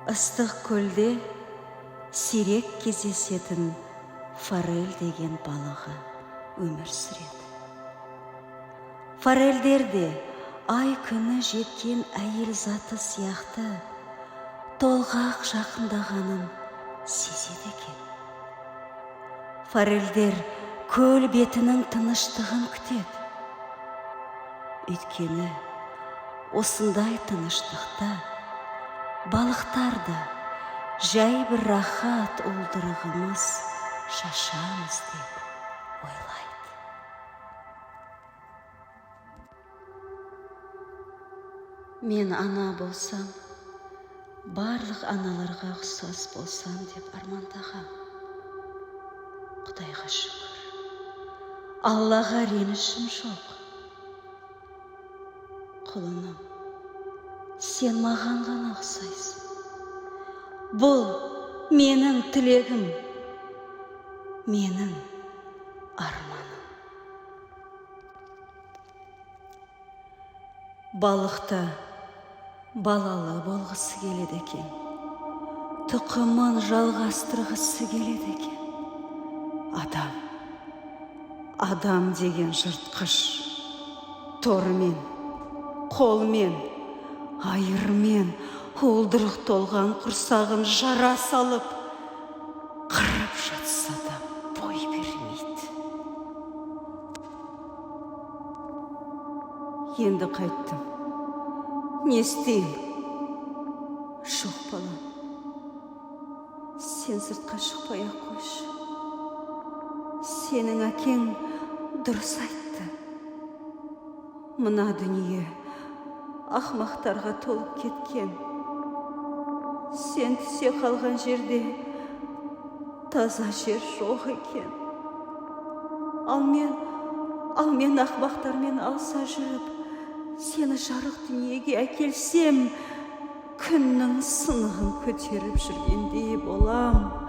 Ыстық көлде сирек кездесетін форель деген балығы өмір сүреді. Форельдер де ай күні жеткен әйел заты сияқты толғақ жақындағанын сезеді екен. Форельдер көл бетінің тыныштығын күтеді. Өйткені осындай тыныштықта балықтар да жай бір рахат уылдырығымыз шашамыз деп ойлайды. Мен ана болсам, барлық аналарға ұқсас болсам деп армандағам. Құдайға шүкір, Аллаға ренішім жоқ. Құлыным, сен маған ғана ұқсайсың. Бұл менің тілегім, менің арманым. Балықта балалы болғысы келеді екен, тұқымын жалғастырғысы келеді екен. Адам деген жыртқыш, тормен, қолмен, айырмен, уылдырық толған құрсағын жара салып, қырып жатса да бой бермейді. Енді қайттым. Не істейін? Жоқ, балам. Сен сыртқа шықпай-ақ қойшы. Сенің әкең дұрыс айтты. Мына дүние ақмақтарға толып кеткен. Сен түсе қалған жерде таза жер жоқ екен. Ал мен ақмақтармен алса жүріп, сені жарық дүниеге әкелсем, күннің сынығын көтеріп жүргендей болам.